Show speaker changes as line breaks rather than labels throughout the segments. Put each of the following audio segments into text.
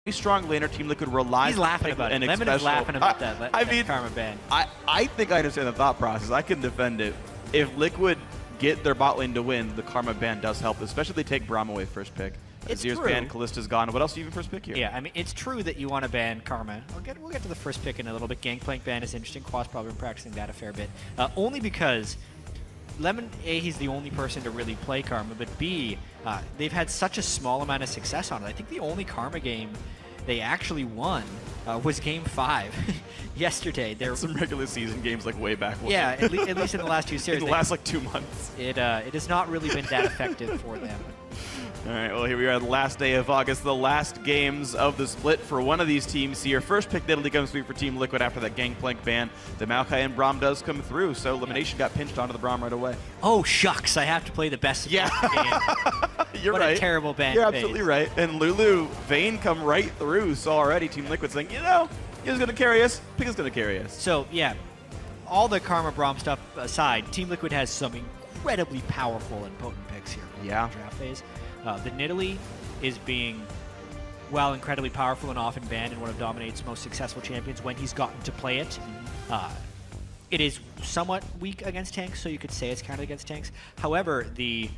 strong laner. Team Liquid relies.
He's laughing about it. Lemon is laughing about that.
I mean,
karma ban.
I think I understand the thought process. I can defend it. If Liquid get their bot lane to win, the karma ban does help, especially if they take Braum away first pick. Azir's banned, Kallista's gone. What else do you even first pick here?
Yeah, I mean, it's true that you want to ban Karma. We'll get to the first pick in a little bit. Gangplank ban is interesting. Quas probably been practicing that a fair bit. Only because Lemon, A, he's the only person to really play Karma, but B, they've had such a small amount of success on it. I think the only Karma game they actually won was Game 5 yesterday. There
some regular season games like way back when.
Yeah, at least in the last 2 series.
In the last like 2 months.
It has not really been that effective for them.
All right, well, here we are, the last day of August, the last games of the split for one of these teams here. First pick Italy comes through for Team Liquid after that Gangplank ban. The Maokai and Braum does come through, so Elimination got pinched onto the Braum right away.
Oh, shucks, I have to play the best of game.
You're
what
right.
A terrible ban.
You're absolutely right. And Lulu, Vayne come right through, so already Team Liquid saying, you know, he's going to carry us. Pick is going to carry us.
So, yeah, all the Karma Braum stuff aside, Team Liquid has some incredibly powerful and potent picks here in the draft phase. The Nidalee is being, well, incredibly powerful and often banned and one of Dominate's most successful champions when he's gotten to play it. It is somewhat weak against tanks, so you could say it's counted against tanks. However, the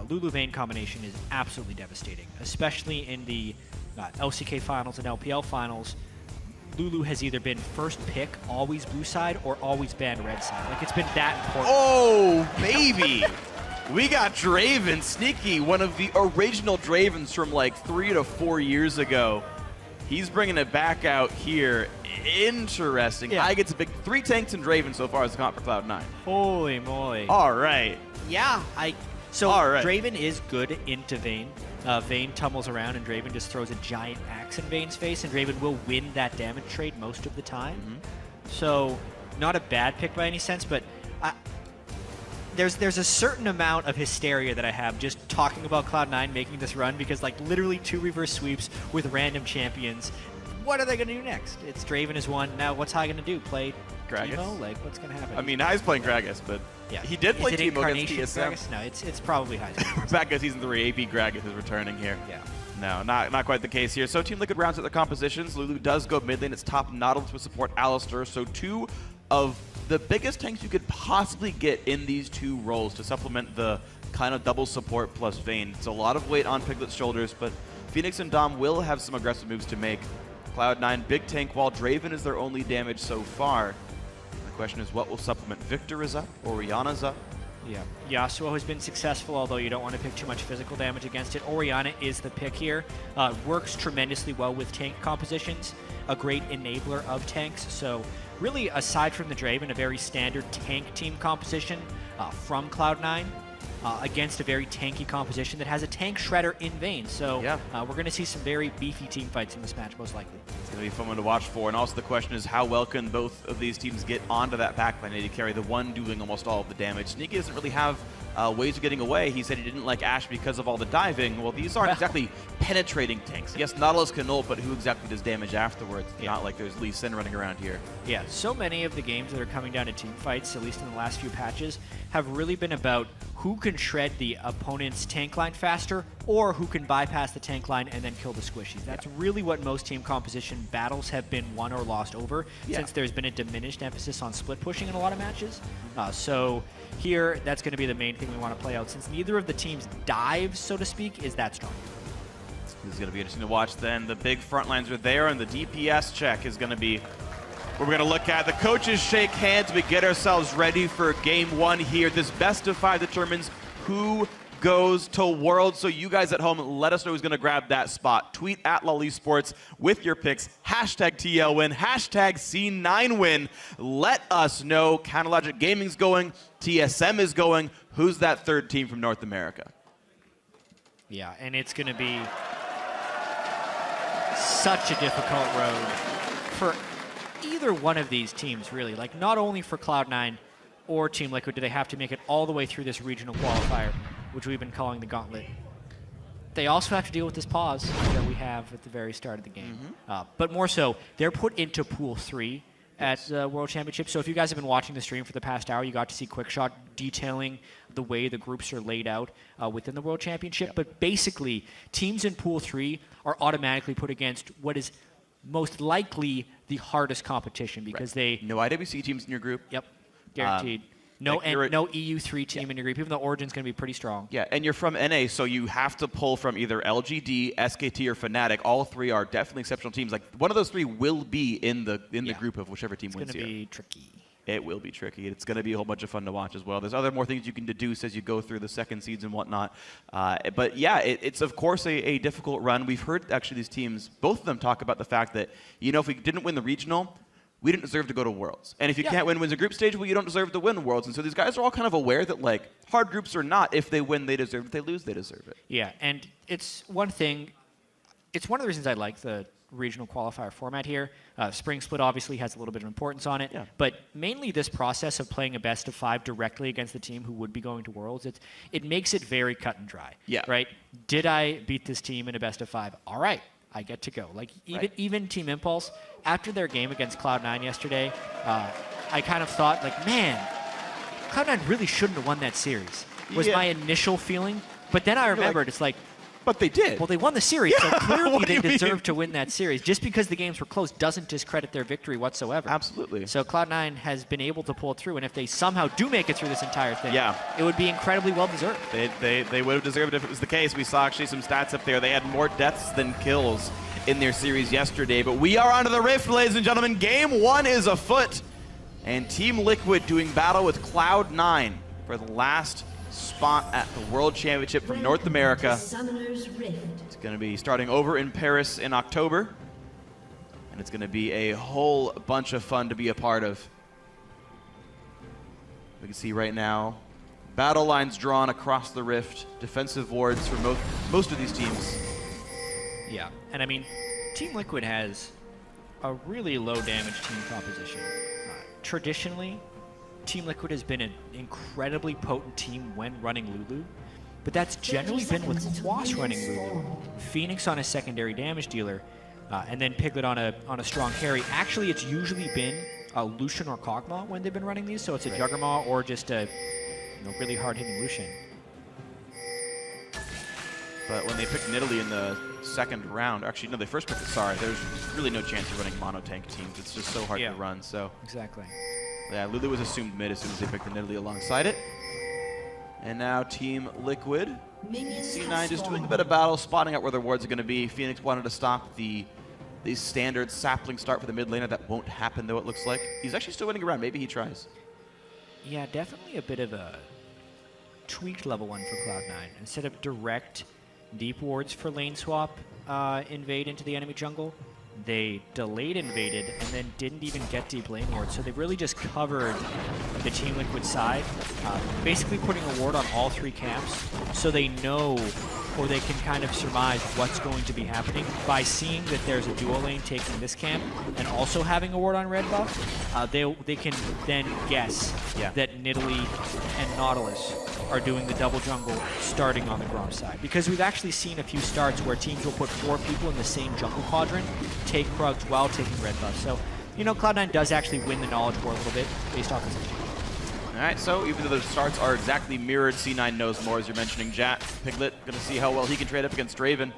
Lulu Vayne combination is absolutely devastating, especially in the LCK finals and LPL finals. Lulu has either been first pick, always blue side, or always banned red side. Like, it's been that important.
Oh, baby! We got Draven, Sneaky, one of the original Dravens from like 3 to 4 years ago. He's bringing it back out here. Interesting.
Yeah.
I get to pick 3 tanks and Draven so far as a comp for Cloud9.
Holy moly.
All right.
Yeah, So
all right.
Draven is good into Vayne. Vayne tumbles around and Draven just throws a giant axe in Vayne's face, and Draven will win that damage trade most of the time. So not a bad pick by any sense, but there's a certain amount of hysteria that I have just talking about Cloud9 making this run, because like literally 2 reverse sweeps with random champions. What are they going to do next? It's Draven is one. Now what's High going to do? Play
Gragas?
Teemo? Like, what's going to happen?
I mean, High's playing Gragas, but
yeah.
he did play Teemo against TSM.
Gragas? No, it's probably High.
Back at Season 3, AP Gragas is returning here.
Yeah.
No, not quite the case here. So Team Liquid rounds out their compositions. Lulu does go mid lane. It's top Nautilus with support Alistar. So 2 of the biggest tanks you could possibly get in these 2 roles to supplement the kind of double support plus Vayne. It's a lot of weight on Piglet's shoulders, but Phoenix and Dom will have some aggressive moves to make. Cloud9, big tank wall. Draven is their only damage so far. The question is, what will supplement? Victor is up, Orianna's up.
Yeah, Yasuo has been successful, although you don't want to pick too much physical damage against it. Orianna is the pick here. Works tremendously well with tank compositions, a great enabler of tanks. So really, aside from the Draven, a very standard tank team composition from Cloud9 against a very tanky composition that has a tank shredder in Vayne. So
yeah.
We're going to see some very beefy team fights in this match, most likely.
It's going to be a fun one to watch for. And also the question is, how well can both of these teams get onto that backline to carry the one doing almost all of the damage? Sneaky doesn't really have ways of getting away. He said he didn't like Ashe because of all the diving. Well, these aren't exactly penetrating tanks. Yes, Nautilus can ult, but who exactly does damage afterwards? Yeah. Not like there's Lee Sin running around here.
Yeah, so many of the games that are coming down to team fights, at least in the last few patches, have really been about who can shred the opponent's tank line faster, or who can bypass the tank line and then kill the squishies. That's really what most team composition battles have been won or lost over, since there's been a diminished emphasis on split pushing in a lot of matches. So here, that's going to be the main thing we want to play out, since neither of the teams' dives, so to speak, is that strong.
This is going to be interesting to watch then. The big front lines are there, and the DPS check is going to be what we're going to look at. The coaches shake hands. We get ourselves ready for Game 1 here. This best of 5 determines who goes to Worlds. So you guys at home, let us know who's going to grab that spot. Tweet at Lolly Sports with your picks. Hashtag TL win. Hashtag C9 win. Let us know. Counterlogic Gaming's going. TSM is going. Who's that third team from North America?
Yeah, and it's going to be such a difficult road for either one of these teams, really. Like, not only for Cloud9 or Team Liquid do they have to make it all the way through this regional qualifier, which we've been calling the Gauntlet. They also have to deal with this pause that we have at the very start of the game. But more so, they're put into Pool 3 at the World Championship. So if you guys have been watching the stream for the past hour, you got to see Quickshot detailing the way the groups are laid out within the World Championship. Yep. But basically, teams in Pool 3 are automatically put against what is most likely the hardest competition because
No IWC teams in your group.
Yep, guaranteed. No EU3 team in your group, even though Origin's going to be pretty strong.
Yeah, and you're from NA, so you have to pull from either LGD, SKT, or Fnatic. All three are definitely exceptional teams. Like, one of those three will be in the group of whichever team wins here.
It's going to be tricky.
It will be tricky. It's going to be a whole bunch of fun to watch as well. There's more things you can deduce as you go through the second seeds and whatnot. But yeah, it's of course a difficult run. We've heard actually these teams, both of them talk about the fact that, if we didn't win the regional, we didn't deserve to go to Worlds. And if you can't wins a group stage, well, you don't deserve to win Worlds. And so these guys are all kind of aware that, like, hard groups or not, if they win, they deserve it. If they lose, they deserve it.
Yeah, and it's one thing. It's one of the reasons I like the regional qualifier format here. Spring Split obviously has a little bit of importance on it. Yeah. But mainly this process of playing a best of 5 directly against the team who would be going to Worlds, it makes it very cut and dry.
Yeah.
Right? Did I beat this team in a best of 5? All right. I get to go. Like, even Team Impulse, after their game against Cloud9 yesterday, I kind of thought, like, man, Cloud9 really shouldn't have won that series, was my initial feeling. But then I remembered, it's like,
but they did.
Well, they won the series, so clearly they deserve to win that series. Just because the games were close doesn't discredit their victory whatsoever.
Absolutely.
So Cloud9 has been able to pull through, and if they somehow do make it through this entire thing, it would be incredibly well-deserved.
They would have deserved it if it was the case. We saw actually some stats up there. They had more deaths than kills in their series yesterday. But we are onto the Rift, ladies and gentlemen. Game 1 is afoot. And Team Liquid doing battle with Cloud9 for the last spot at the World Championship from North America. It's going to be starting over in Paris in October. And it's going to be a whole bunch of fun to be a part of. We can see right now, battle lines drawn across the Rift, defensive wards for most of these teams.
Yeah, and I mean, Team Liquid has a really low damage team composition. Traditionally, Team Liquid has been an incredibly potent team when running Lulu, but that's generally been with Quas running Lulu, Phoenix on a secondary damage dealer, and then Piglet on a strong carry. Actually, it's usually been Lucian or Kog'Maw when they've been running these, so it's a Juggermaw or just a really hard-hitting Lucian.
But when they picked Nidalee in the second round, actually, no, they first picked Asari. There's really no chance of running mono tank teams. It's just so hard to run. So
exactly.
Yeah, Lulu was assumed mid as soon as they picked the Nidalee alongside it. And now Team Liquid. C9 just doing a bit of battle, spotting out where their wards are going to be. Phoenix wanted to stop the standard sapling start for the mid laner. That won't happen, though, it looks like. He's actually still winning around. Maybe he tries.
Yeah, definitely a bit of a tweaked level 1 for Cloud9. Instead of direct deep wards for lane swap invade into the enemy jungle, they delayed invaded and then didn't even get deep lane wards. So they really just covered the Team Liquid side, basically putting a ward on all 3 camps so they know, or they can kind of surmise what's going to be happening by seeing that there's a duo lane taking this camp and also having a ward on red buff. They can then guess that Nidalee and Nautilus are doing the double jungle starting on the Grom side. Because we've actually seen a few starts where teams will put 4 people in the same jungle quadrant, take Krugs while taking red buff. So, Cloud9 does actually win the knowledge war a little bit based off this.
All right, so even though the starts are exactly mirrored, C9 knows more, as you're mentioning. Piglet, going to see how well he can trade up against Draven.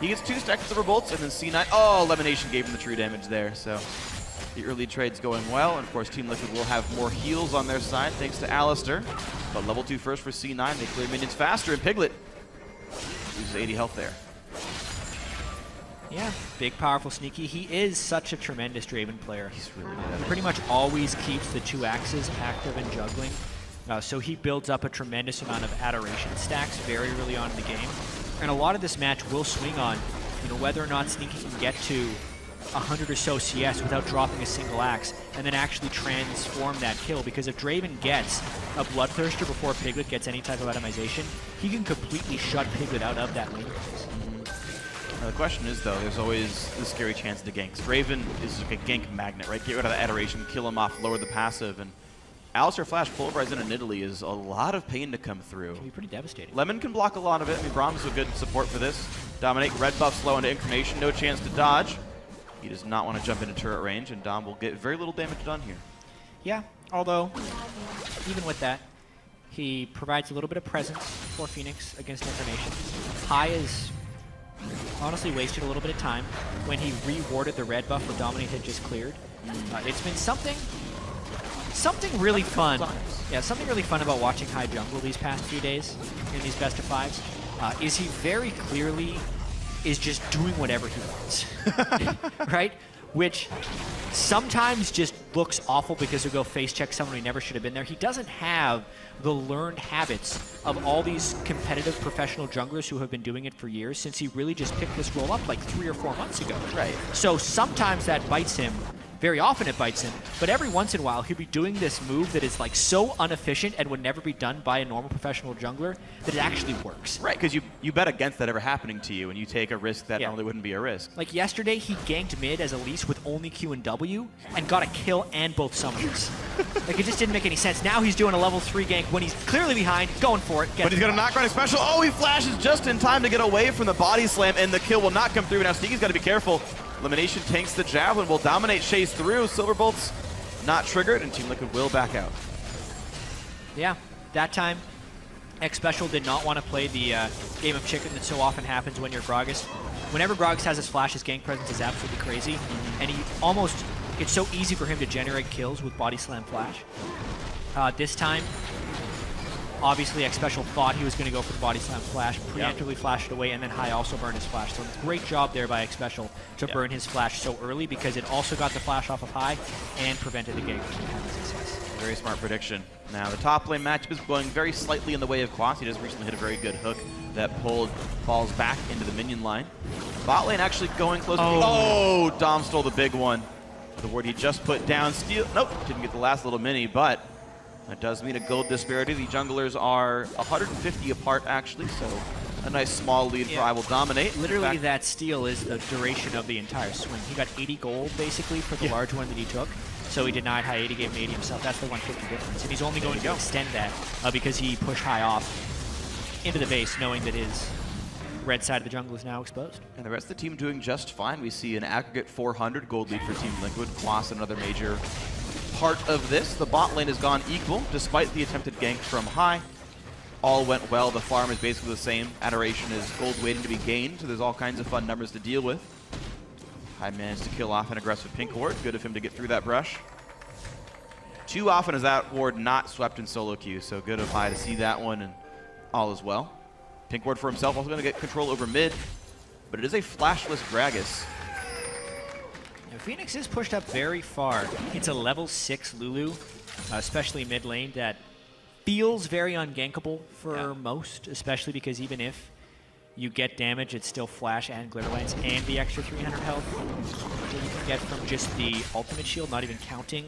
He gets 2 stacks of Silver Bolts, and then C9, Elimination gave him the true damage there, so the early trade's going well, and of course Team Liquid will have more heals on their side thanks to Alistair. But level 2 first for C9, they clear minions faster, and Piglet loses 80 health there.
Yeah, big, powerful, sneaky. He is such a tremendous Draven player.
He's really good.
He pretty much always keeps the 2 axes active and juggling. So he builds up a tremendous amount of adoration stacks very early on in the game. And a lot of this match will swing on, whether or not Sneaky can get to 100 or so CS without dropping a single axe and then actually transform that kill. Because if Draven gets a Bloodthirster before Piglet gets any type of itemization, he can completely shut Piglet out of that lane phase.
Now the question is, though, there's always the scary chance of the ganks. Draven is like a gank magnet, right? Get rid of the adoration, kill him off, lower the passive, and Alistair Flash pulverize into Nidalee is a lot of pain to come through.
It can be pretty devastating.
Lemon can block a lot of it. I mean, Brahms is a good support for this. Dominate, red buff slow into Incarnation, no chance to dodge. He does not want to jump into turret range, and Dom will get very little damage done here.
Yeah, although, even with that, he provides a little bit of presence for Phoenix against Information. High is honestly wasted a little bit of time when he rewarded the red buff that Dominate had just cleared. It's been something really fun. Yeah, something really fun about watching High jungle these past few days in these best of fives. Is he very clearly is just doing whatever he wants, right? Which sometimes just looks awful because he'll go face check someone who never should have been there. He doesn't have the learned habits of all these competitive professional junglers who have been doing it for years, since he really just picked this role up like 3 or 4 months ago.
Right.
So sometimes that bites him. Very often it bites him, but every once in a while he'll be doing this move that is like so inefficient and would never be done by a normal professional jungler that it actually works.
Right, because you bet against that ever happening to you, and you take a risk that normally wouldn't be a risk.
Like yesterday, he ganked mid as Elise with only Q and W and got a kill and both summoners. Like, it just didn't make any sense. Now he's doing a level 3 gank when he's clearly behind, going for it.
But he's going to knock around his special. Oh, he flashes just in time to get away from the body slam, and the kill will not come through. Now Sneaky's got to be careful. Elimination tanks the Javelin, will Dominate chase through. Silverbolt's not triggered, and Team Liquid will back out.
Yeah, that time, X Special did not want to play the game of chicken that so often happens when you're Gragas. Whenever Gragas has his flash, his gank presence is absolutely crazy, and it's so easy for him to generate kills with Body Slam Flash. This time, obviously, X Special thought he was going to go for the Body Slam Flash, preemptively flashed it away, and then High also burned his Flash. So great job there by X Special to burn his Flash so early, because it also got the Flash off of High and prevented the gank from having success.
Very smart prediction. Now, the top lane matchup is going very slightly in the way of Quas. He just recently hit a very good hook that falls back into the minion line. Bot lane actually going close. Oh, Dom stole the big one. The ward he just put down. Steal. Nope, didn't get the last little mini, but that does mean a gold disparity. The junglers are 150 apart, actually, so a nice small lead for I Will Dominate.
Literally, that steal is the duration of the entire swing. He got 80 gold, basically, for the large one that he took. So he denied High 80, gave him 80 himself. That's the 150 difference. And he's only going to extend that because he pushed High off into the base, knowing that his red side of the jungle is now exposed.
And the rest of the team doing just fine. We see an aggregate 400 gold lead for Team Liquid. Quas, another major part of this. The bot lane has gone equal, despite the attempted gank from High. All went well. The farm is basically the same. Adoration is gold waiting to be gained, so there's all kinds of fun numbers to deal with. High managed to kill off an aggressive pink ward. Good of him to get through that brush. Too often is that ward not swept in solo queue, so good of High to see that one, and all is well. Pink ward for himself, also going to get control over mid, but it is a flashless Gragas.
Phoenix is pushed up very far. It's a level 6 Lulu, especially mid lane, that feels very ungankable for most, especially because even if you get damage, it's still flash and glitter lines and the extra 300 health that you can get from just the ultimate shield, not even counting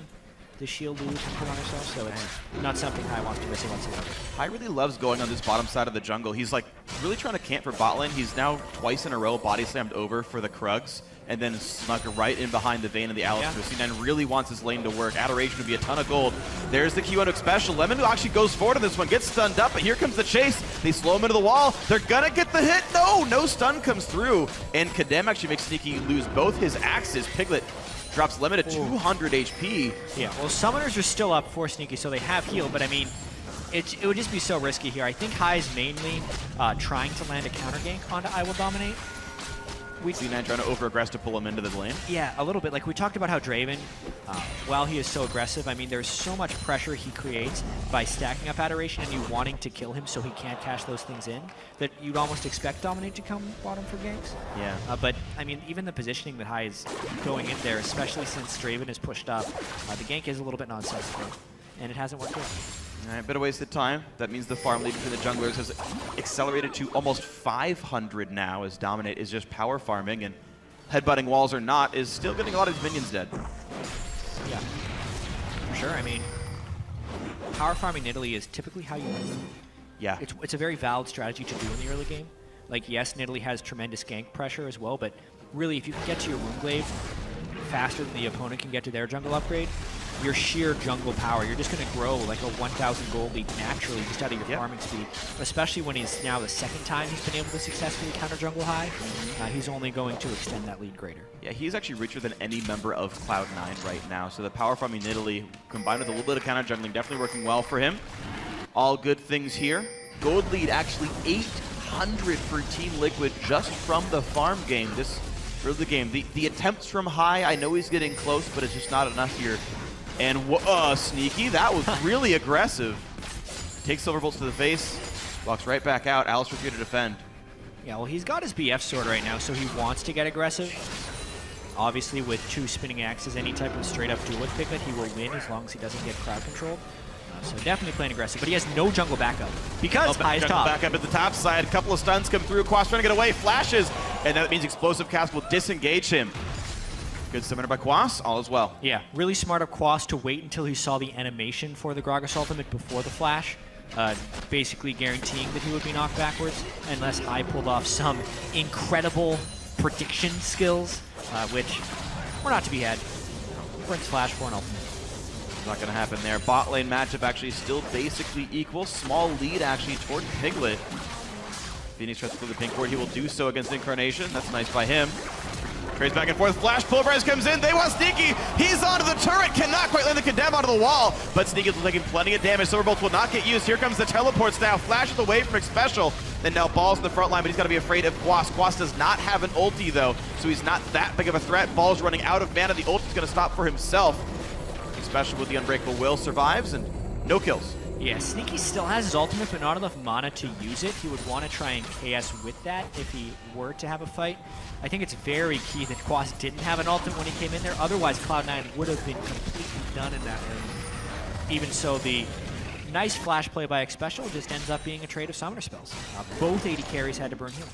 the shield Lulu can put on herself, so it's not something High wants to miss whatsoever.
High really loves going on this bottom side of the jungle. He's like really trying to camp for bot lane. He's now twice in a row body slammed over for the Krugs, and then snuck right in behind the Vayne of the Alice. C9 really wants his lane to work. Adoration would be a ton of gold. There's the Q under special. Lemon actually goes forward on this one, gets stunned up, but here comes the chase. They slow him into the wall. They're gonna get the hit. No stun comes through. And Kadem actually makes Sneaky lose both his axes. Piglet drops Lemon at 200 HP.
Yeah, well, summoners are still up for Sneaky, so they have heal, but I mean, it would just be so risky here. I think High's mainly trying to land a counter gank onto I Will Dominate.
C9 trying to over-aggress to pull him into the lane.
Yeah, a little bit. Like we talked about how Draven, while he is so aggressive, I mean, there's so much pressure he creates by stacking up Adoration and you wanting to kill him so he can't cash those things in, that you'd almost expect Dominate to come bottom for ganks.
Yeah.
But, I mean, even the positioning that High is going in there, especially since Draven is pushed up, the gank is a little bit nonsensical, and it hasn't worked out.
All right, bit of wasted time. That means the farm lead between the junglers has accelerated to almost 500 now, as Dominate is just power farming, and headbutting walls or not, is still getting a lot of his minions dead.
Yeah, for sure. I mean, power farming in Italy is typically how you win.
Yeah.
It's a very valid strategy to do in the early game. Like, yes, Nidalee has tremendous gank pressure as well, but really, if you can get to your Woundglaive faster than the opponent can get to their jungle upgrade, your sheer jungle power. You're just going to grow like a 1,000 gold lead naturally just out of your farming speed, especially when he's now the second time he's been able to successfully counter jungle high. He's only going to extend that lead greater. Yeah,
he's actually richer than any member of Cloud9 right now. So the power farming in Italy, combined with a little bit of counter jungling, definitely working well for him. All good things here. Gold lead actually 800 for Team Liquid just from the farm game this early game. The attempts from high, I know he's getting close, but it's just not enough here. And Sneaky, that was really aggressive. Takes Silver Bolts to the face, walks right back out. Alistair's here to defend.
Yeah, well, he's got his BF sword right now, so he wants to get aggressive. Obviously, with 2 spinning axes, any type of straight-up duelist piglet, he will win as long as he doesn't get crowd controlled. So definitely playing aggressive, but he has no jungle backup because high is top.
Backup at the top side. A couple of stuns come through. Quas trying to get away. Flashes, and that means Explosive Cast will disengage him. Good summoner by Quas, all is well.
Yeah, really smart of Quas to wait until he saw the animation for the Gragas ultimate before the flash, basically guaranteeing that he would be knocked backwards, unless I pulled off some incredible prediction skills, which were not to be had. Brings flash for an ultimate.
Not going to happen there. Bot lane matchup actually still basically equal. Small lead actually toward Piglet. Phoenix tries to pull the pink board. He will do so against Incarnation. That's nice by him. Trades back and forth. Flash Pulverize comes in. They want Sneaky. He's onto the turret. Cannot quite land the Condemn onto the wall. But Sneaky's taking plenty of damage. Silver Bolts will not get used. Here comes the teleports now. Flashes away from Special. And now Ball's in the front line, but he's got to be afraid of Quas. Quas does not have an ulti, though, so he's not that big of a threat. Ball's running out of mana. The ulti's going to stop for himself. Special with the Unbreakable Will survives, and no kills.
Yeah, Sneaky still has his ultimate, but not enough mana to use it. He would want to try and KS with that if he were to have a fight. I think it's very key that Quas didn't have an ultimate when he came in there. Otherwise, Cloud9 would have been completely done in that area. Even so, the nice flash play by Xpecial just ends up being a trade of summoner spells. Both 80 carries had to burn healing.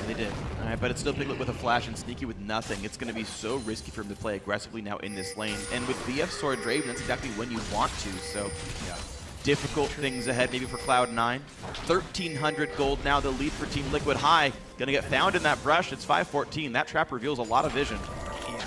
They did. All right, but it's still Piglet with a flash and Sneaky with nothing. It's going to be so risky for him to play aggressively now in this lane. And with BF Sword Draven, that's exactly when you want to. So, yeah, difficult things ahead maybe for Cloud9. 1,300 gold now. The lead for Team Liquid high. Going to get found in that brush. It's 514. That trap reveals a lot of vision.
Yeah.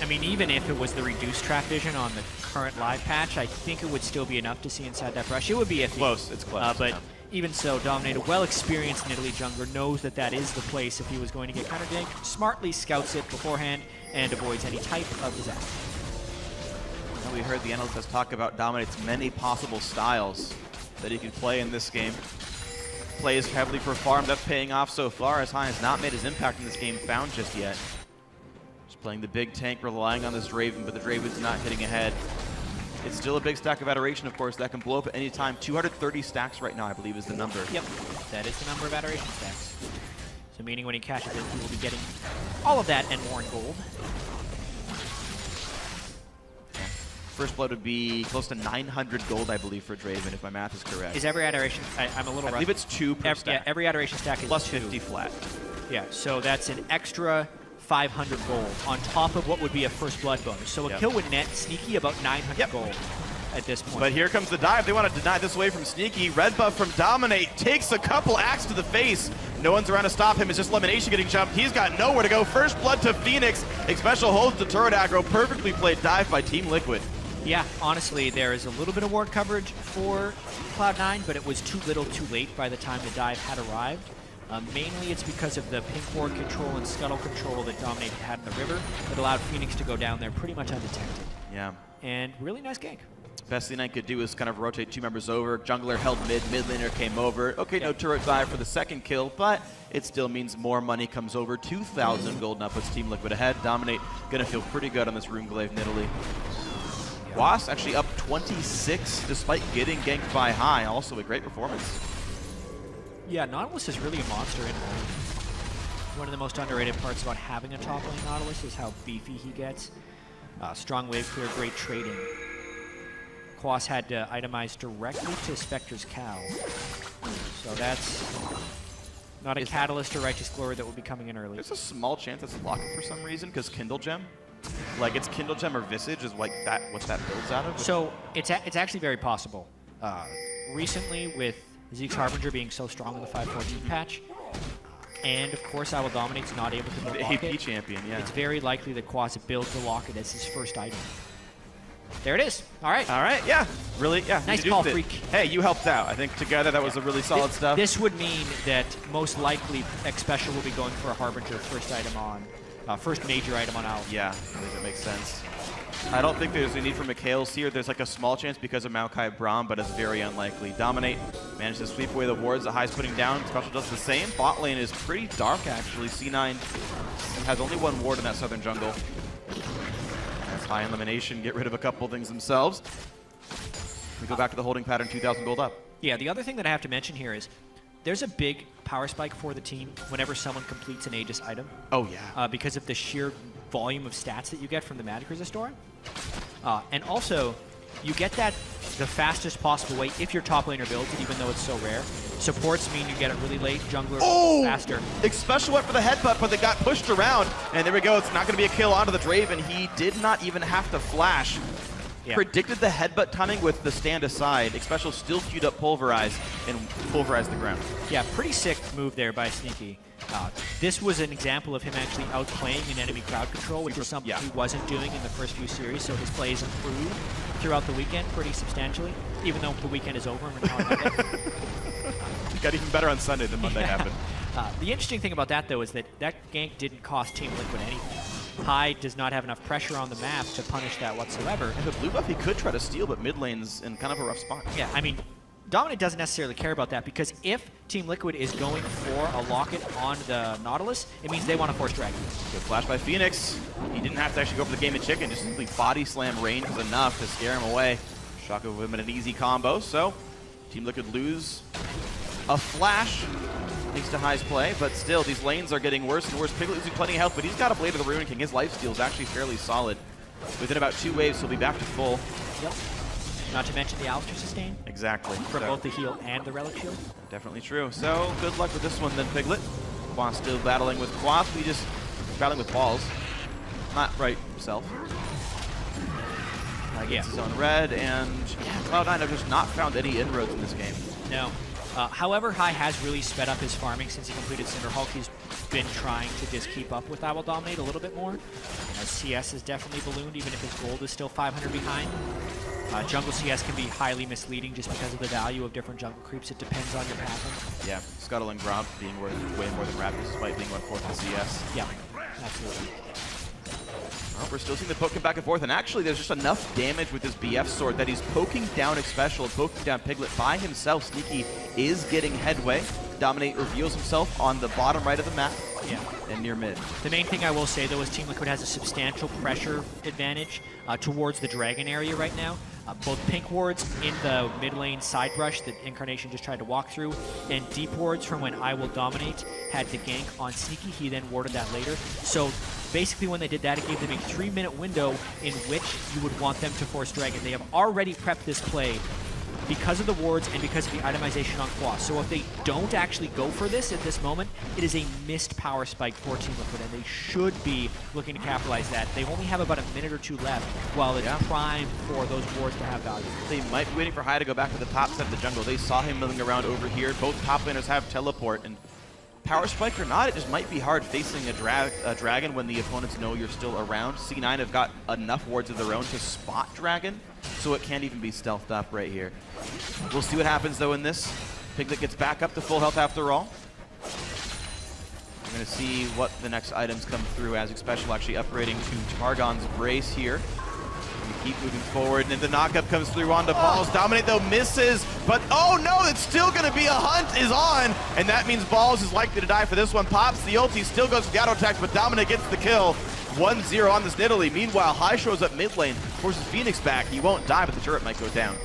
I mean, even if it was the reduced trap vision on the current live patch, I think it would still be enough to see inside that brush. It would be iffy.
Close. It's close.
But even so, Dominator, well-experienced Italy jungler, knows that that is the place if he was going to get counter-ganked, smartly scouts it beforehand and avoids any type of disaster.
Well, we heard the analysts talk about Dominate's many possible styles that he can play in this game. Plays heavily for farm, that's paying off so far, as High has not made his impact in this game found just yet. Just playing the big tank, relying on this Draven, but the Draven's not hitting ahead. It's still a big stack of Adoration, of course, that can blow up at any time. 230 stacks right now, I believe, is the number.
Yep, that is the number of Adoration stacks. So meaning when he cashes in, he will be getting all of that and more in gold.
First blood would be close to 900 gold, I believe, for Draven, if my math is correct.
Is every Adoration... I'm a little rough.
I believe it's 2 per stack.
Yeah, every Adoration stack is
plus
2.
50 flat.
Yeah, so that's an extra 500 gold on top of what would be a first blood bonus. So a kill would net Sneaky about 900 gold at this point.
But here comes the dive. They want to deny this away from Sneaky. Red buff from Dominate takes a couple axes to the face. No one's around to stop him. It's just Elimination getting jumped. He's got nowhere to go. First blood to Phoenix. Xpecial holds the turret aggro. Perfectly played dive by Team Liquid.
Yeah, honestly, there is a little bit of ward coverage for Cloud9, but it was too little too late by the time the dive had arrived. Mainly it's because of the pink ward control and scuttle control that Dominate had in the river that allowed Phoenix to go down there pretty much undetected.
Yeah.
And really nice gank.
Best thing I could do is kind of rotate 2 members over. Jungler held mid laner came over. Okay, no turret dive for the second kill, but it still means more money comes over. 2,000 gold now puts Team Liquid ahead. Dominate gonna feel pretty good on this Runeglaive in Italy. Was actually up 26 despite getting ganked by High. Also a great performance.
Yeah, Nautilus is really a monster in one of the most underrated parts about having a top lane Nautilus is how beefy he gets. Strong wave clear, great trading. Quas had to itemize directly to Spectre's cow. So that's not a catalyst or Righteous Glory that will be coming in early.
There's a small chance it's locking for some reason because Kindle Gem. Like it's Kindle Gem or Visage is like that what that builds out of.
So it's actually very possible. Recently with Zeke's Harbinger being so strong in the 514 patch, and of course I Will Dominate's not able to build
the
Locket.
AP champion, yeah.
It's very likely that Quas builds the Locket as his first item. There it is. All right.
All right, yeah. Really, yeah.
Nice
you
call,
did it.
Freak.
Hey, you helped out. I think together that was a really solid stuff.
This would mean that most likely X Special will be going for a Harbinger first item on, first major item on Owl.
Yeah, I think that makes sense. I don't think there's a need for Mikhail's here. There's like a small chance because of Maokai Braum, but it's very unlikely. Dominate managed to sweep away the wards that High's putting down. Special does the same. Bot lane is pretty dark, actually. C9 has only one ward in that southern jungle. That's High elimination. Get rid of a couple things themselves. We go back to the holding pattern, 2,000 gold up.
Yeah, the other thing that I have to mention here is there's a big power spike for the team whenever someone completes an Aegis item.
Oh, yeah.
Because of the sheer volume of stats that you get from the Magic Resistor. And also, you get that the fastest possible way if your top laner builds it, even though it's so rare. Supports mean you get it really late, jungler faster.
Special went for the headbutt, but they got pushed around. And there we go. It's not going to be a kill onto the Draven. He did not even have to flash. Yeah. Predicted the headbutt timing with the stand aside. Special still queued up Pulverize and pulverized the ground.
Yeah, pretty sick move there by Sneaky. This was an example of him actually outplaying an enemy crowd control, which is something he wasn't doing in the first few series, so his plays improved throughout the weekend pretty substantially, even though the weekend is over and we're now on Monday.
It got even better on Sunday than Monday happened.
The interesting thing about that, though, is that that gank didn't cost Team Liquid anything. High does not have enough pressure on the map to punish that whatsoever.
And the blue buff he could try to steal, but mid lane's in kind of a rough spot.
Yeah, I mean, Dominant doesn't necessarily care about that because if Team Liquid is going for a locket on the Nautilus, it means they want to force Dragon.
Good flash by Phoenix. He didn't have to actually go for the game of chicken, just simply body slam range was enough to scare him away. Shock of him in an easy combo, so Team Liquid lose a flash thanks to High's play, but still these lanes are getting worse and worse. Piglet losing plenty of health, but he's got a Blade of the Ruin King. His lifesteal is actually fairly solid. Within about 2 waves, he'll be back to full.
Yep. Not to mention the Alistair sustain.
Exactly.
For both the heal and the relic shield.
Definitely true. So good luck with this one then, Piglet. Quas still battling with Quas. We just battling with balls. Not right himself. Gets his own red, and Cloud9 have just not found any inroads in this game.
No. However, High has really sped up his farming since he completed Cinderhulk. He's been trying to just keep up with I Will Dominate a little bit more. CS is definitely ballooned, even if his gold is still 500 behind. Jungle CS can be highly misleading just because of the value of different jungle creeps. It depends on your pathing.
Yeah, Scuttle and Gromp being worth way more than Raptors despite being 1/4 in CS.
Yeah, absolutely.
Well, we're still seeing the poking back and forth, and actually there's just enough damage with his BF sword that he's poking down Special and poking down Piglet by himself. Sneaky is getting headway. Dominate reveals himself on the bottom right of the map.
Yeah.
And near mid.
The main thing I will say, though, is Team Liquid has a substantial pressure advantage towards the Dragon area right now. Both pink wards in the mid lane side brush that Incarnation just tried to walk through, and deep wards from when I Will Dominate had to gank on Sneaky. He then warded that later. So basically when they did that, it gave them a 3-minute window in which you would want them to force Dragon. They have already prepped this play because of the wards and because of the itemization on Quas. So if they don't actually go for this at this moment, it is a missed power spike for Team Liquid, and they should be looking to capitalize that. They only have about a minute or 2 left while it's primed for those wards to have value.
They might be waiting for High to go back to the top side of the jungle. They saw him milling around over here. Both top laners have teleport, and power spike or not, it just might be hard facing a Dragon when the opponents know you're still around. C9 have got enough wards of their own to spot Dragon, so it can't even be stealthed up right here. We'll see what happens, though, in this. Piglet gets back up to full health after all. We're going to see what the next items come through as Special actually upgrading to Targon's Brace here. We keep moving forward, and the knockup comes through onto Balls. Dominate, though, misses, but oh no, it's still going to be a hunt is on, and that means Balls is likely to die for this one. Pops the ulti, still goes for the auto attack, but Dominate gets the kill. 1-0 on this Nidalee. Meanwhile, High shows up mid lane, forces Phoenix back. He won't die, but the turret might go down.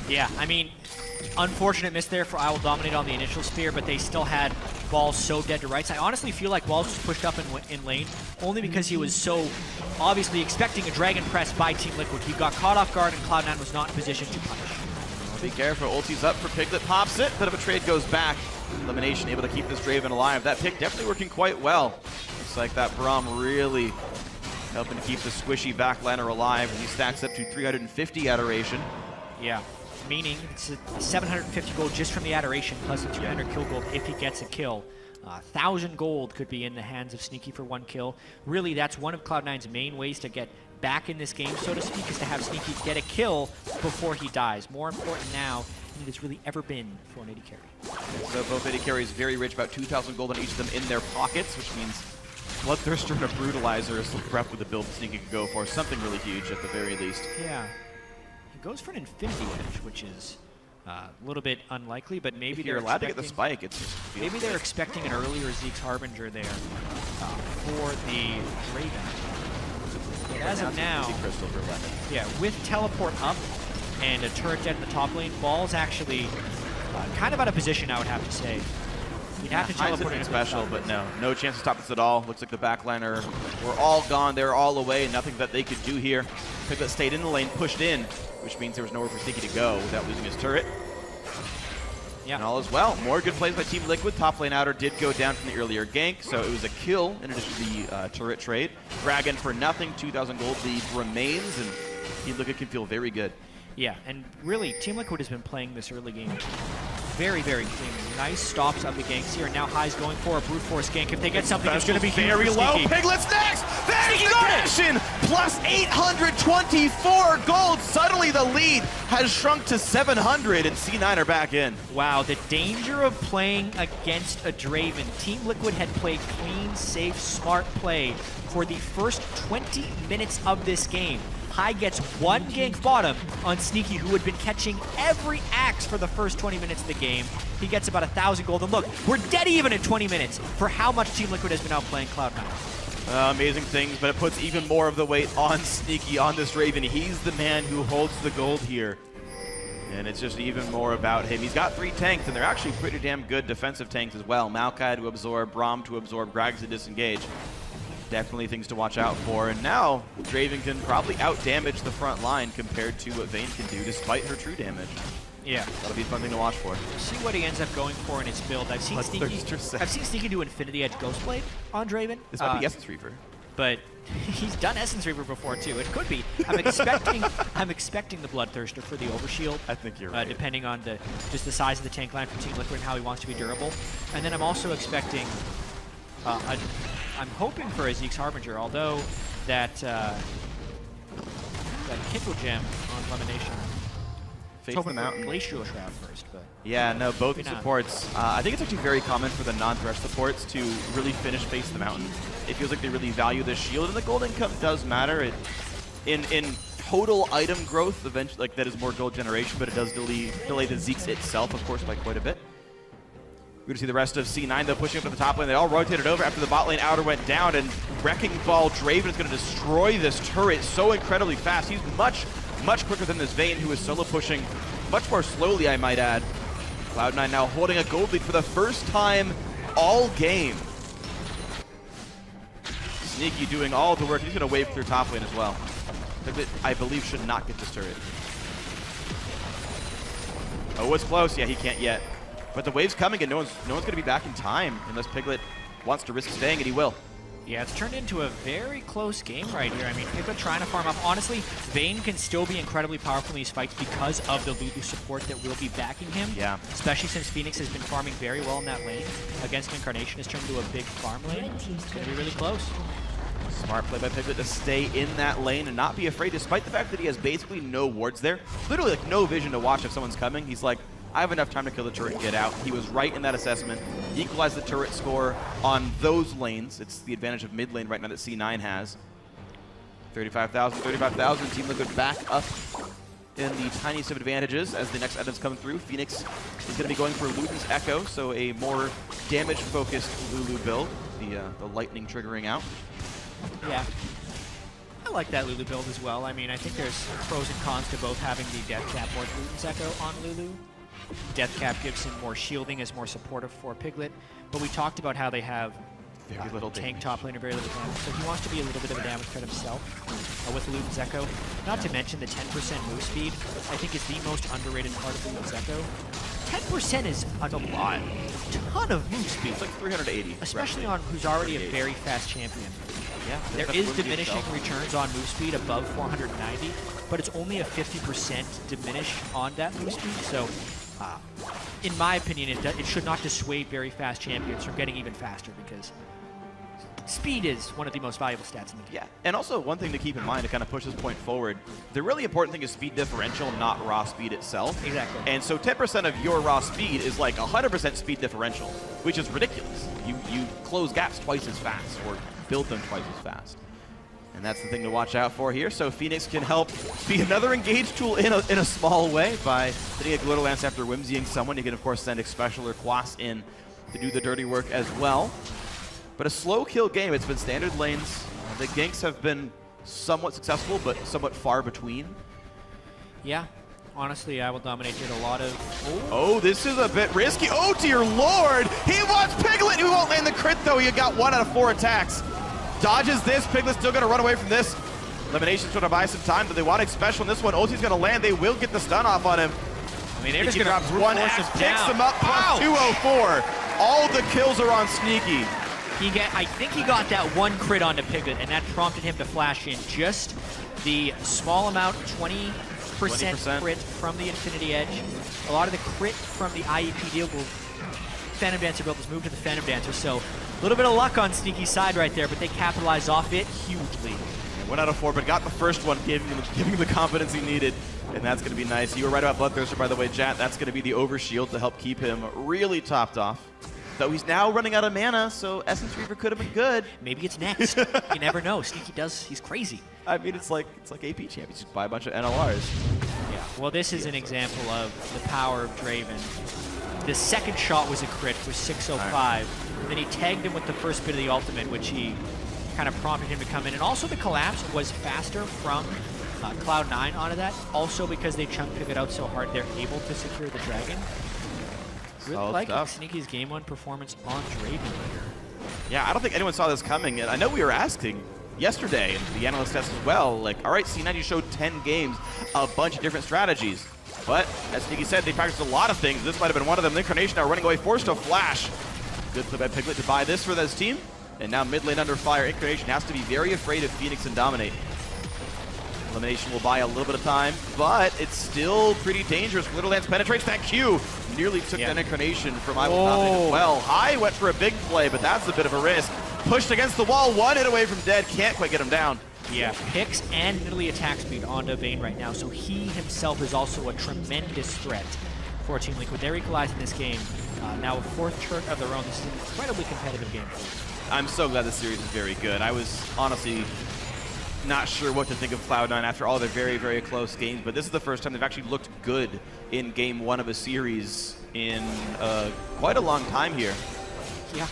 Yeah, I mean, unfortunate miss there for I Will Dominate on the initial spear, but they still had Balls so dead to rights. I honestly feel like Balls was pushed up in lane only because he was so obviously expecting a Dragon press by Team Liquid. He got caught off guard and Cloud9 was not in position to punish.
Well, be careful, ulti's up for Piglet, pops it, bit of a trade goes back. Elimination able to keep this Draven alive. That pick definitely working quite well. Looks like that Braum really helping to keep the squishy backliner alive, and he stacks up to 350 Adoration.
Yeah. Meaning it's 750 gold just from the Adoration, plus the 300 kill gold if he gets a kill. 1,000 gold could be in the hands of Sneaky for 1 kill. Really, that's one of Cloud9's main ways to get back in this game, so to speak, is to have Sneaky get a kill before he dies. More important now than it's really ever been for an AD carry.
So both AD carries very rich, about 2,000 gold on each of them in their pockets, which means Bloodthirster and a Brutalizer is the prep with the build Sneaky could go for. Something really huge at the very least.
Yeah. He goes for an Infinity Edge, which is a little bit unlikely, but maybe
if you're allowed to get the spike, it's just
maybe they're expecting an earlier Zeke's Harbinger there for the Raven. But as of now, yeah, with teleport up and a turret dead in the top lane, Ball's actually kind of out of position, I would have to say. You'd have to teleport in
special, but no chance to stop this at all. Looks like the backliner were all gone. They're all away. Nothing that they could do here. Piglet stayed in the lane, pushed in, which means there was nowhere for Sneaky to go without losing his turret.
Yeah.
And all is well. More good plays by Team Liquid. Top lane outer did go down from the earlier gank, so it was a kill in addition to the turret trade. Dragon for nothing, 2,000 gold lead remains, and Team Liquid can feel very good.
Yeah, and really, Team Liquid has been playing this early game very, very clean. Nice stops of the ganks here, and now High's going for a brute force gank. If they get something, it's going to be
very low. Piglet's next! There's the passion! Plus 824 gold! Suddenly the lead has shrunk to 700, and C9 are back in.
Wow, the danger of playing against a Draven. Team Liquid had played clean, safe, smart play for the first 20 minutes of this game. High gets 1 gank bottom on Sneaky, who had been catching every axe for the first 20 minutes of the game. He gets about 1,000 gold. And look, we're dead even at 20 minutes for how much Team Liquid has been outplaying Cloud9.
Amazing things, but it puts even more of the weight on Sneaky, on this Raven. He's the man who holds the gold here. And it's just even more about him. He's got 3 tanks, and they're actually pretty damn good defensive tanks as well. Maokai to absorb, Braum to absorb, Gragas to disengage. Definitely things to watch out for. And now, Draven can probably out-damage the front line compared to what Vayne can do, despite her true damage.
Yeah.
That'll be a fun thing to watch for.
See what he ends up going for in his build. I've seen Sneaky do Infinity Edge Ghostblade on Draven.
This might be Essence Reaver.
But he's done Essence Reaver before, too. It could be. I'm expecting the Bloodthirster for the Overshield.
I think you're right.
Depending on just the size of the tank line for Team Liquid and how he wants to be durable. And then I'm also expecting I'm hoping for a Zeke's Harbinger, although that Kindle Gem on Lemonation.
Face the mountain.
Glacial Shroud first, but
yeah, no, both supports. I think it's actually very common for the non-thresh supports to really finish Face the Mountain. It feels like they really value the shield, and the gold income does matter. In total item growth, eventually, like that is more gold generation, but it does delay the Zeke's itself, of course, by quite a bit. We're going to see the rest of C9, though, pushing up to the top lane. They all rotated over after the bot lane outer went down, and Wrecking Ball Draven is going to destroy this turret so incredibly fast. He's much quicker than this Vayne, who is solo pushing much more slowly, I might add. Cloud9 now holding a gold lead for the first time all game. Sneaky doing all the work. He's going to wave through top lane as well. Piglet, I believe, should not get this turret. Oh, it's close. Yeah, he can't yet. But the wave's coming, and no one's going to be back in time unless Piglet wants to risk staying, and he will.
Yeah, it's turned into a very close game right here. I mean, Piglet trying to farm up. Honestly, Vayne can still be incredibly powerful in these fights because of the Lulu support that will be backing him.
Yeah.
Especially since Phoenix has been farming very well in that lane. Against Incarnation has turned into a big farm lane. It's going to be really close.
Smart play by Piglet to stay in that lane and not be afraid, despite the fact that he has basically no wards there. Literally, like, no vision to watch if someone's coming. He's like, I have enough time to kill the turret and get out. He was right in that assessment. Equalized the turret score on those lanes. It's the advantage of mid lane right now that C9 has. 35,000, 35,000. Team Liquid back up in the tiniest of advantages as the next items come through. Phoenix is going to be going for Luden's Echo, so a more damage-focused Lulu build. The lightning triggering out.
Yeah. I like that Lulu build as well. I mean, I think there's pros and cons to both having the Death Cap or Luden's Echo on Lulu. Death Cap gives him more shielding, is more supportive for Piglet, but we talked about how they have
very little
tank top laner, very little damage, so he wants to be a little bit of a damage threat himself with Luden's Echo. Not to mention the 10% move speed, I think is the most underrated part of Luden's Echo. 10% is a lot. Ton of move speed.
It's like 380.
Especially on who's already a very fast champion.
Yeah,
there is diminishing returns on move speed above 490, but it's only a 50% diminish on that move speed, so in my opinion, it should not dissuade very fast champions from getting even faster, because speed is one of the most valuable stats in the game.
Yeah, and also one thing to keep in mind to kind of push this point forward, the really important thing is speed differential, not raw speed itself.
Exactly.
And so 10% of your raw speed is like 100% speed differential, which is ridiculous. You close gaps twice as fast, or build them twice as fast. And that's the thing to watch out for here. So Phoenix can help be another engage tool in a small way by sending a Glitter Lance after whimsying someone. You can, of course, send Xpecial or Quas in to do the dirty work as well. But a slow kill game. It's been standard lanes. The ganks have been somewhat successful, but somewhat far between.
Yeah. Honestly, I will dominate did a lot of...
Oh, this is a bit risky. Oh, dear Lord! He wants Piglet! He won't land the crit, though. He got 1 out of 4 attacks. Dodges this. Piglet's still going to run away from this. Elimination's going to buy some time, but they want Xpecial in this one. Ulti's going to land. They will get the stun off on him.
I mean, they're just
Sneaky
going
drops
to
1 axe, picks him up, plus 204. All the kills are on Sneaky.
I think he got that 1 crit onto Piglet, and that prompted him to flash in just the small amount, 20% crit from the Infinity Edge. A lot of the crit from the IEP deal will Phantom Dancer build has moved to the Phantom Dancer, so a little bit of luck on Sneaky's side right there, but they capitalize off it hugely.
1 out of 4, but got the first one, giving him the confidence he needed, and that's going to be nice. You were right about Bloodthirster, by the way, Jat. That's going to be the overshield to help keep him really topped off. Though he's now running out of mana, so Essence Reaver could have been good.
Maybe it's next. You never know. Sneaky he's crazy.
I mean, it's like AP champions. Just buy a bunch of NLRs.
Yeah. Well, this is an example of the power of Draven. The second shot was a crit for 605. Right. Then he tagged him with the first bit of the ultimate, which he kind of prompted him to come in. And also the collapse was faster from Cloud9 onto that. Also because they chunked it out so hard, they're able to secure the dragon. Really like Sneaky's game 1 performance on Draven here.
Yeah, I don't think anyone saw this coming. And I know we were asking yesterday, and the analyst test as well, like, all right, C9, you showed 10 games, a bunch of different strategies. But, as Sneaky said, they practiced a lot of things. This might have been one of them. Incarnation now running away, forced to flash. Good play by Piglet to buy this for this team. And now mid lane under fire. Incarnation has to be very afraid of Phoenix and Dominate. Elimination will buy a little bit of time, but it's still pretty dangerous. Glitter Lance penetrates that Q. Nearly took that Incarnation from I Will Dominate as well. High went for a big play, but that's a bit of a risk. Pushed against the wall, 1 hit away from dead. Can't quite get him down.
Yeah, picks and Nidalee attack speed onto Vayne right now, so he himself is also a tremendous threat for Team Liquid. They're equalizing this game. Now a 4th turret of their own. This is an incredibly competitive game.
I'm so glad this series is very good. I was honestly not sure what to think of Cloud9 after all their very, very close games, but this is the first time they've actually looked good in game 1 of a series in quite a long time here.
Yeah.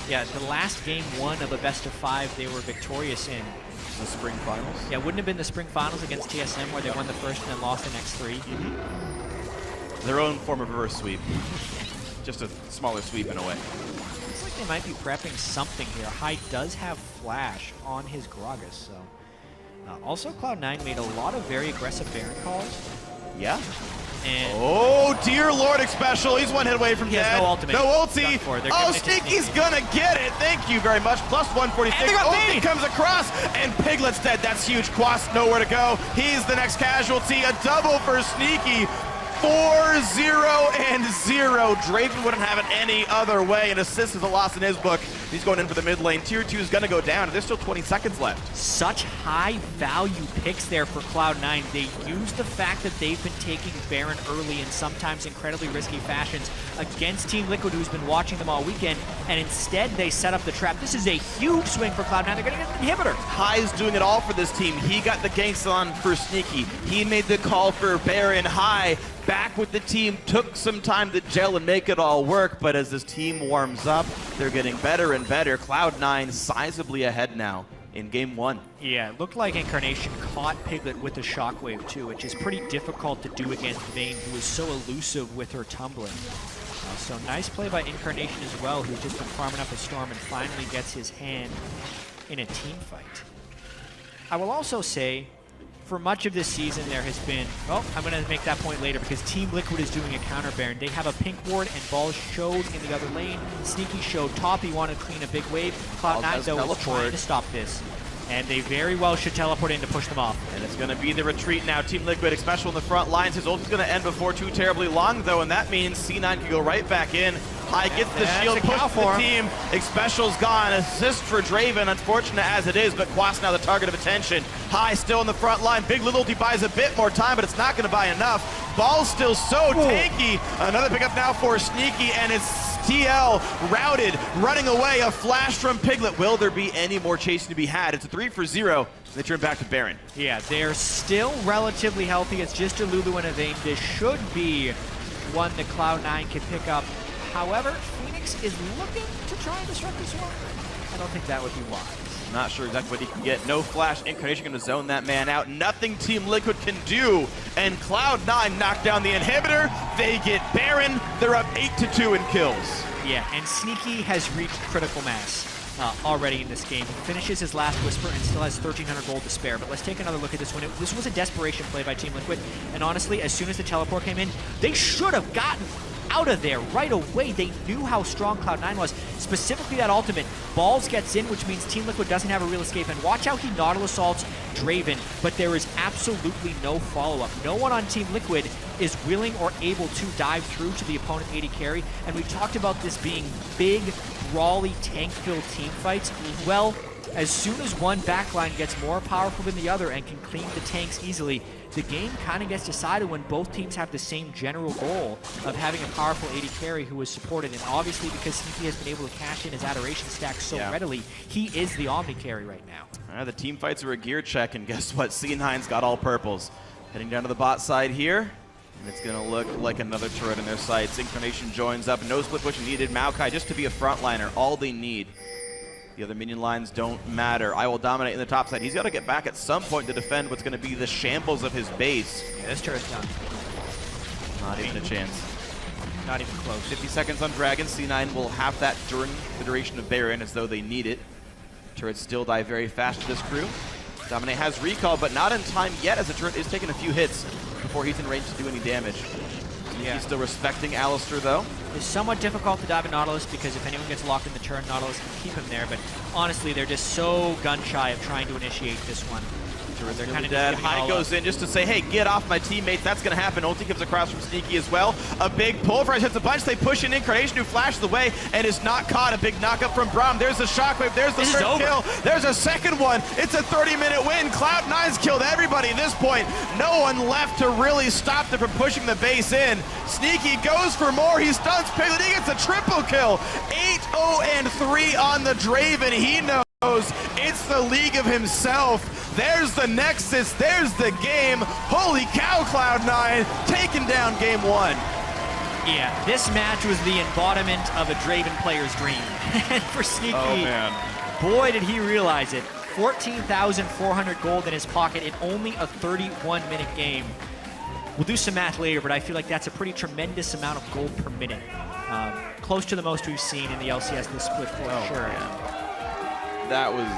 Yeah, the last game 1 of a best-of-5 they were victorious in.
The spring finals?
Yeah, wouldn't have been the spring finals against TSM where they won the first and then lost the next 3.
Their own form of reverse sweep. Just a smaller sweep in a way.
Looks like they might be prepping something here. High does have Flash on his Gragas, so... also, Cloud9 made a lot of very aggressive Baron calls.
Yeah.
And
oh, dear Lord, Xpecial. He's 1 hit away from dead.
No ultimate.
No ulti. Oh, Sneaky's gonna get it. Thank you very much. Plus 146. Ulti comes across, and Piglet's dead. That's huge. Quas nowhere to go. He's the next casualty. A double for Sneaky. 4-0 and 0. Draven wouldn't have it any other way. An assist is a loss in his book. He's going in for the mid lane. Tier 2 is going to go down. There's still 20 seconds left.
Such high value picks there for Cloud9. They use the fact that they've been taking Baron early in sometimes incredibly risky fashions against Team Liquid, who's been watching them all weekend, and instead they set up the trap. This is a huge swing for Cloud9. They're going to get an inhibitor.
High's doing it all for this team. He got the ganks on for Sneaky. He made the call for Baron. High back with the team, took some time to gel and make it all work, but as this team warms up, they're getting better and better. Cloud9 sizably ahead now in game 1.
Yeah, it looked like Incarnation caught Piglet with a shockwave too, which is pretty difficult to do against Vayne, who is so elusive with her tumbling. So nice play by Incarnation as well, who's just been farming up a storm and finally gets his hand in a team fight. I will also say, for much of this season, there has been... Oh, I'm going to make that point later because Team Liquid is doing a counter Baron. They have a pink ward, and Ball showed in the other lane. Sneaky showed top. He wanted to clean a big wave. Cloud9, though, is trying to stop this. and they very well should teleport in to push them off.
And it's going to be the retreat now. Team Liquid, especially in the front lines. His ult is going to end before too terribly long, though, and that means C9 can go right back in. High gets the shield, pushes the team. Xpecial's gone. Assist for Draven, unfortunate as it is, but Quas now the target of attention. High still in the front line. Big Little ulti buys a bit more time, but it's not going to buy enough. Ball's still so tanky. Another pickup now for Sneaky, and it's TL routed, running away. A flash from Piglet. Will there be any more chasing to be had? It's a 3-for-0. They turn back to Baron.
Yeah, they're still relatively healthy. It's just a Lulu and a Vayne. This should be one that Cloud9 can pick up. However, Phoenix is looking to try and disrupt this one. I don't think that would be wise.
Not sure exactly what he can get. No flash. Incarnation going to zone that man out. Nothing Team Liquid can do. And Cloud9 knock down the inhibitor. They get Baron. They're up 8-2 in kills.
Yeah, and Sneaky has reached critical mass already in this game. He finishes his last Whisper and still has 1,300 gold to spare. But let's take another look at this one. This was a desperation play by Team Liquid. And honestly, as soon as the teleport came in, they should have gotten out of there right away. They knew how strong Cloud9 was. Specifically that ultimate. Balls gets in, which means Team Liquid doesn't have a real escape. And watch how he Nautilus ults Draven, but there is absolutely no follow-up. No one on Team Liquid is willing or able to dive through to the opponent AD carry. And we talked about this being big, brawly, tank-filled team fights. Well, as soon as one backline gets more powerful than the other and can clean the tanks easily, the game kind of gets decided when both teams have the same general goal of having a powerful AD carry who is supported. And obviously, because Sneaky has been able to cash in his adoration stack so readily, he is the Omni carry right now.
The team fights are a gear check, and guess what? C9's got all purples. Heading down to the bot side here, and it's going to look like another turret in their sights. Incarnation joins up. No split push needed. Maokai just to be a frontliner, all they need. The other minion lines don't matter. I will dominate in the top side. He's got to get back at some point to defend what's going to be the shambles of his base.
Yeah, this turret's done.
Not even a chance.
Not even close.
50 seconds on Dragon. C9 will have that during the duration of Baron as though they need it. Turrets still die very fast to this crew. Dominate has recall, but not in time yet as the turret is taking a few hits before he's in range to do any damage. He's still respecting Alistar, though.
It's somewhat difficult to dive in Nautilus because if anyone gets locked in the turn, Nautilus can keep him there. But honestly, they're just so gun-shy of trying to initiate this one. They're kind of dead.
High goes in just to say, hey, get off my teammates. That's going to happen. Ulti comes across from Sneaky as well. A big pulverize hits a bunch. They push in Incarnation, who flashes away and is not caught. A big knockup from Braum. There's the shockwave. There's the first kill. There's a second one. It's a 30-minute win. Cloud9's killed everybody at this point. No one left to really stop them from pushing the base in. Sneaky goes for more. He stuns Piglet. He gets a triple kill. 8-0-3 on the Draven. He knows it's the league of himself. There's the Nexus, there's the game. Holy cow, Cloud9 taking down game one.
Yeah, this match was the embodiment of a Draven player's dream. And for Sneaky, boy did he realize it. 14,400 gold in his pocket in only a 31-minute game. We'll do some math later, but I feel like that's a pretty tremendous amount of gold per minute. Close to the most we've seen in the LCS this split for sure.
Man. That was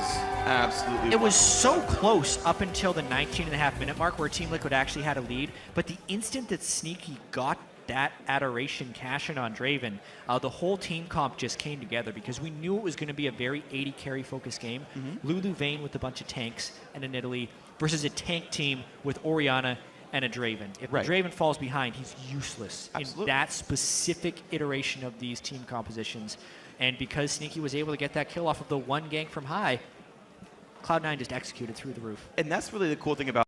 absolutely
It was so close up until the 19.5-minute mark where Team Liquid actually had a lead, but the instant that Sneaky got that adoration cash-in on Draven, the whole team comp just came together because we knew it was going to be a very AD carry-focused game. Lulu Vayne with a bunch of tanks and a Nidalee versus a tank team with Orianna and a Draven. If the Draven falls behind, he's useless in that specific iteration of these team compositions. And because Sneaky was able to get that kill off of the one gank from high, Cloud9 just executed through the roof.
And that's really the cool thing about